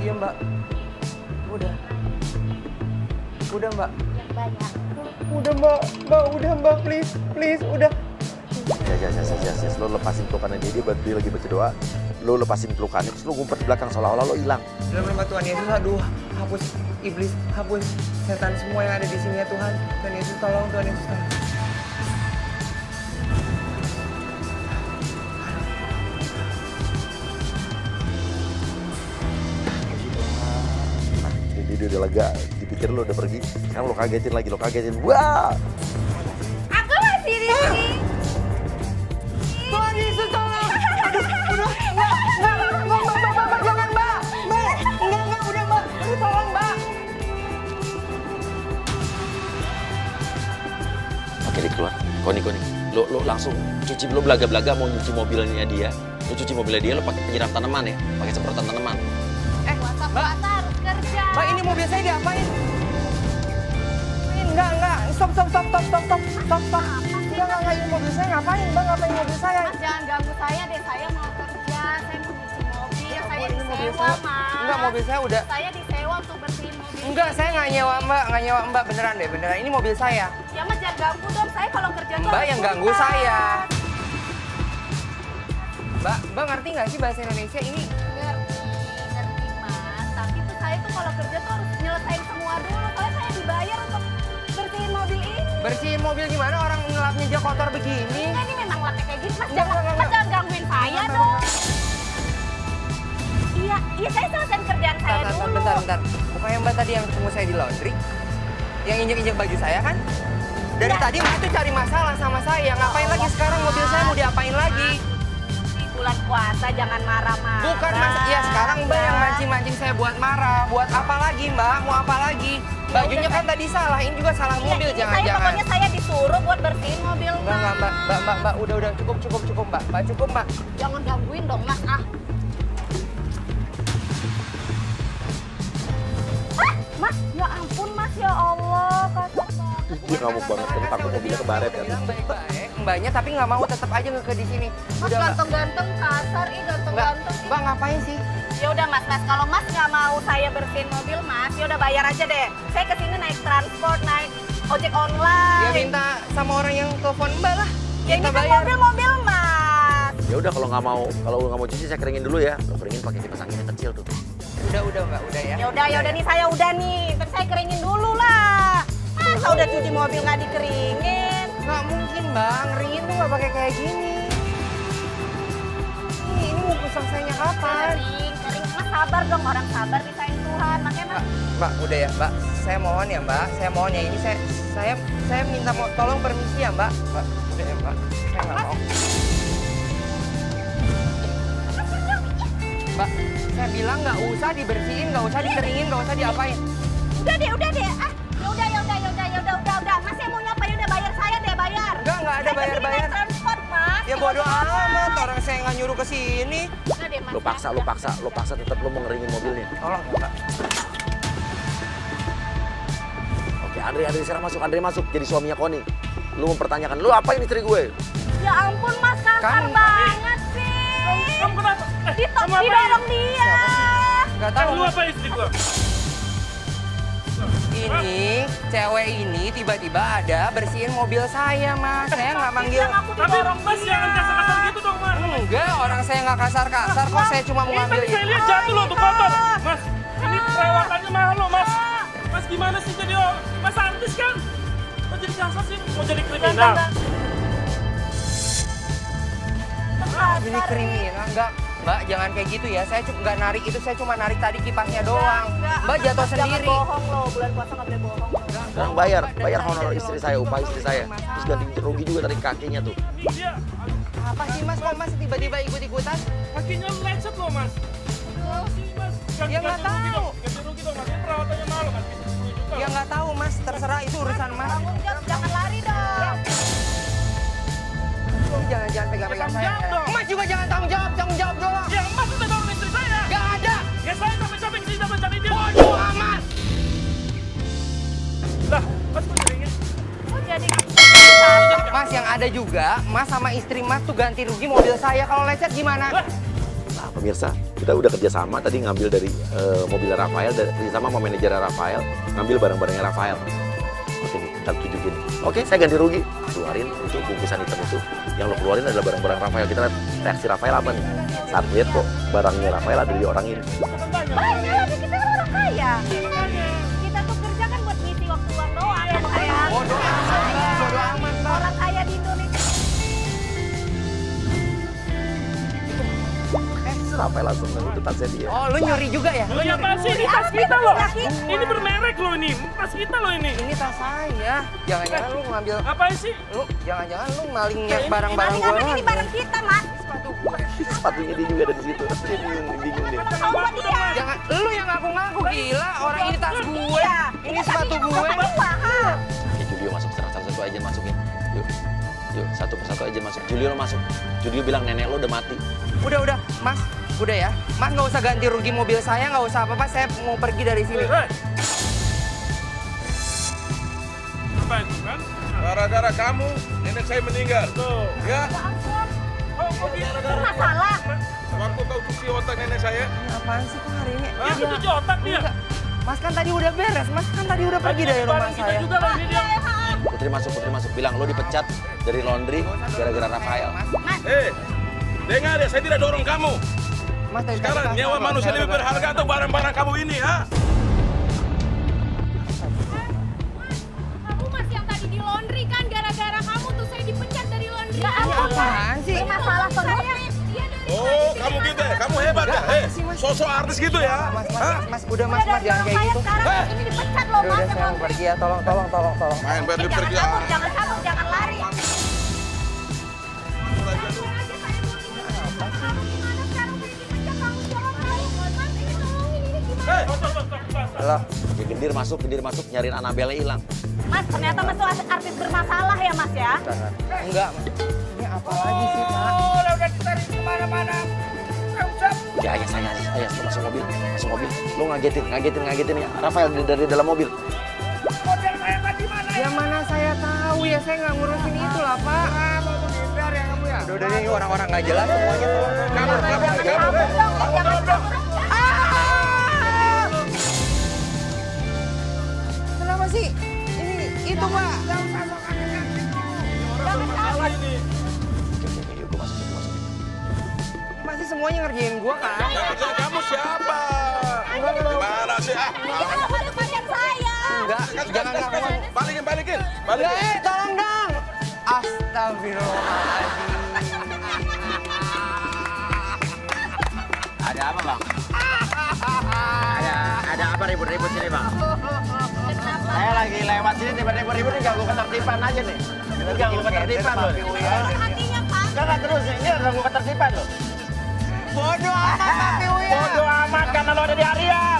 Iya mbak. Udah. Udah mbak. Yang banyak. Udah mbak. Mbak udah mbak, please, please, udah. Ya, lo lepasin pelukannya dia lagi baca doa. Lo lepasin pelukannya, terus lo ngumpet di belakang seolah-olah lo hilang. Dalam nama Tuhan Yesus, aduh, hapus iblis, hapus setan semua yang ada di sini ya Tuhan. Tuhan Yesus tolong, Tuhan Yesus tolong. Dia udah lega, dipikir lo udah pergi. Sekarang lo kagetin lagi, lo kagetin. Wah! Aku masih di sini. Tuhan Yesus tolong! Aduh, udah, enggak, jangan mbak! Mbak, enggak, udah mbak, aduh tolong mbak! Oke, dia keluar. Koni. Lo langsung cuci, lo belaga-belaga mau nyuci mobilnya dia. Lo cuci mobilnya dia, lo pakai penyiram tanaman ya, pakai semprotan tanaman. Puasa harus kerja. Mbak, ini mobil saya diapain? Enggak, stop. Enggak, ini mobil saya ngapain, Mbak? Ngapain mobil saya? Mas jangan ganggu saya deh, saya mau kerja, saya mau cuci mobil, saya ini mobil disewa, saya. Mas. Enggak, mobil saya udah. Saya disewa untuk bersihin mobil. Enggak, saya nggak nyewa Mbak, beneran. Ini mobil saya. Ya Mas jangan ganggu dong, saya kalau kerja tuh Mbak harus yang ganggu tuntas. saya. Mbak ngerti nggak sih bahasa Indonesia ini? Ngerti Mas, tapi tuh saya tuh kalau kerja tuh harus nyelesain semua dulu. Soalnya saya dibayar untuk bersihin mobil ini. Bersihin mobil gimana? Orang ngelapnya aja kotor begini. Enggak, ini memang lapnya kayak gitu. Mas, Enggak. Mas jangan gangguin saya dong. Iya, saya selesaiin kerjaan saya dulu. Bentar. Bukannya Mbak tadi yang ketemu saya di laundry? Yang injek-injek baju saya kan? Dari tadi Mbak tuh cari masalah sama saya. Ngapain lagi sekarang mobil saya mau diapain lagi? Di bulan puasa jangan marah-marah. Bukan Mas, ya sekarang Mbak yang mancing-mancing saya buat marah. Buat apa lagi Mbak? Mau apa lagi? Bajunya kan tadi salah, ini juga salah mobil, jangan-jangan. Pokoknya saya disuruh buat bersihin mobil, Mas. Mbak, udah cukup Mbak. Mbak, cukup Mbak. Jangan gangguin dong, Mas. Mas, ya ampun Mas, ya Allah, kasar banget. Dia ngamuk banget, tadi takut mobilnya kebaret kan. Bilang baik-baik, Mbaknya tapi nggak mau, tetap aja ngeke di sini. Mas ganteng-ganteng, kasar, ganteng-ganteng. Mbak ngapain sih? Ya udah Mas, kalau Mas nggak mau saya bersihin mobil Mas, ya udah bayar aja deh. Saya kesini naik transport, naik ojek online. Ya minta sama orang yang telepon Mbak lah. Ya ini kan mobil Mas. Ya udah kalau nggak mau cuci saya keringin dulu ya. Lo keringin pakai kipas angin yang kecil tuh. Udah Mbak, udah ya. Ya udah nih saya udah nih, terus saya keringin dulu lah. Masa udah cuci mobil nggak dikeringin? Nggak mungkin Mbak, ngeringin tuh nggak pakai kayak gini. Ini mau selesainya kapan? Kering, Mas sabar dong, orang sabar disayang Tuhan. Makanya Mas. Mbak, udah ya Mbak, saya mohon ya Mbak, ini saya minta tolong permisi ya Mbak. Mbak, udah ya Mbak, saya nggak mau. Mbak, saya bilang nggak usah dibersihin, nggak usah dikeringin, nggak usah diapain. Udah deh. Ya udah. Mas yang mau nyapa ya udah bayar saya deh, bayar. Nggak ada bayar. Naik transport, Mas. Ya bodo amat, orang saya nggak nyuruh ke sini. Udah deh, Mas. Lo paksa tetap lo mau ngeringin mobilnya. Tolong ya Mbak. Oke, Andre sekarang masuk, jadi suaminya Koni. Lu mempertanyakan, lu apain istri gue? Ya ampun Mas, kasar banget sih. Kamu kenapa? Didorong dia. Nggak tahu. Lu apa istri gua? Ini cewek ini tiba-tiba ada bersihin mobil saya Mas. Saya nggak manggil. Aku Tapi didorong Mas dia. jangan kasar-kasar gitu dong Mas. Enggak, orang saya nggak kasar-kasar kok. Saya cuma mau Ini ngambil tadi saya ini. lihat jatuh loh tuh kotor. Mas, ini perawakannya mahal loh Mas. Mas gimana sih jadi Mas artis kan? Kok jadi kasar sih? Mau jadi kriminal? Jadi kriminal enggak? Mbak, jangan kayak gitu ya. Saya nggak narik itu, saya cuma narik tadi kipasnya doang. Mbak jatuh sendiri. Jangan bohong loh, bulan puasa nggak boleh bohong. Sekarang bayar honor istri saya, upah istri saya. Terus ganti rugi juga dari kakinya tuh. Iya, Apa sih Mas, kok Mas tiba-tiba ikut-ikutan? kakinya lecet loh Mas. Sih Mas, Ya, nggak ganti rugi tahu. dong. Ganti rugi dong Mas, ini perawatannya mahal Mas. 10 juta. Ya nggak tahu Mas, terserah itu urusan Mas. Tanggung jawab, jangan lari dong. Jangan pegang-pegang saya. Tanggung jawab dong. Mas juga jangan tanggung jawab doang. Ya Mas udah tolong istri saya. Nggak ada. Ya saya capek-capek sih dapat cari dia. Bodoh amat. Lah, Mas kok jaringin? Oh jadi Mas yang ada juga, Mas sama istri Mas tuh ganti rugi mobil saya. Kalau lecet gimana? Nah pemirsa, kita udah kerjasama tadi ngambil dari mobil Rafael, sama sama manajer Rafael, ngambil barang-barangnya Rafael. Oke, kita tunjukin. Oke, saya ganti rugi. Keluarin itu bungkusan hitam itu. Yang lo keluarin adalah barang-barang Rafael. Kita lihat reaksi Rafael apa nih? Saat lihat kok barangnya Rafael ada di orang ini. Banyak, tapi kita kan orang kaya. Kita tuh kerja kan buat ngisi waktu luang doang. Kayak Bodoh amat, bodoh amat, Mbak. orang kaya di Indonesia. Rafael langsung itu tasnya dia. Oh, lu nyuri juga ya? Lo ya apa sih? Ini tas kita loh. Ini bermerek loh ini. Tas kita loh ini. Ini tas saya. Jangan-jangan lu ngambil, Apa sih? lu jangan-jangan lu malingnya barang-barang Ini gue apa ini barang kita, Mas? Sepatu gue. Sepatunya dia juga ada di situ. Dia bingung dia. Tahu dia. Jangan, lu yang ngaku-ngaku gila. Orang ini tas gue, Iya. ini sepatu gue. Oke, Julio masuk satu aja masukin. Yuk, satu persatu aja masuk. Julio lo masuk. Julio bilang nenek lo udah mati. Udah, Mas. Udah ya. Mas nggak usah ganti rugi mobil saya, nggak usah apa-apa. Saya mau pergi dari sini. Apa itu kan? Gara-gara kamu, nenek saya meninggal. Tuh. Ya, Oh, gitu. Masalah. waktu kau cuci otak nenek saya, Ini apaan sih kok hari ini? Dia itu cuci otak dia. Enggak. Mas kan tadi udah beres. Mas kan tadi udah pergi dari rumah Barang kita saya. juga loh ini dia. Putri masuk. Bilang lo dipecat dari laundry gara-gara Rafael. dengar ya, saya tidak dorong kamu. Mas dari tadi Sekarang kasar nyawa loh, manusia saya lebih udah berharga atau barang-barang kamu ini, ha? Kamu Mas yang tadi di laundry kan gara-gara kamu tuh saya dipecat dari laundry. Ya Ini apaan sih? Ini masalah terus. Oh, kamu gitu ya? Kamu hebat ya? Sosok artis gitu ya? Mas, udah mas, jangan kayak gitu. Sekarang ini dipecat loh, Udah, Mas. saya mau pergi ya, tolong. Main pergi pergi. Jangan kabur, jangan lari. Halo. Ya, gendir masuk, nyariin Annabelle hilang. Mas, ternyata Mas tuh artis bermasalah ya, Mas ya? Enggak, Mas. Ini apa lagi sih, Pak? Ya, ayah, masuk mobil. Lo ngagetin ya. Rafael dari dalam mobil. Ya mana saya tahu ya, saya nggak ngurusin itu lah, Pak. Udah, ini orang-orang nggak jelas semuanya. Kenapa sih? Ini, itu, Pak. Oke, yuk gue masuk. Masih semuanya ngerjain gua kan? Yang kerja kamu siapa? Gimana sih? Balik pacar saya. Enggak, jangan ngaku. Balikin. Enggak, tolong dong. Astagfirullahaladzim. Ada apa, Bang? Ada apa ribut-ribut sini, Bang? Saya lagi lewat sini tiba-tiba ribut nih, ganggu ketertiban aja nih. Ini ganggu ketertiban loh. Hatinya, Pak. Enggak terus, ini ganggu ketertiban loh. Bodoh amat, Tapi Uya. Bodoh amat karena lo ada di Arya.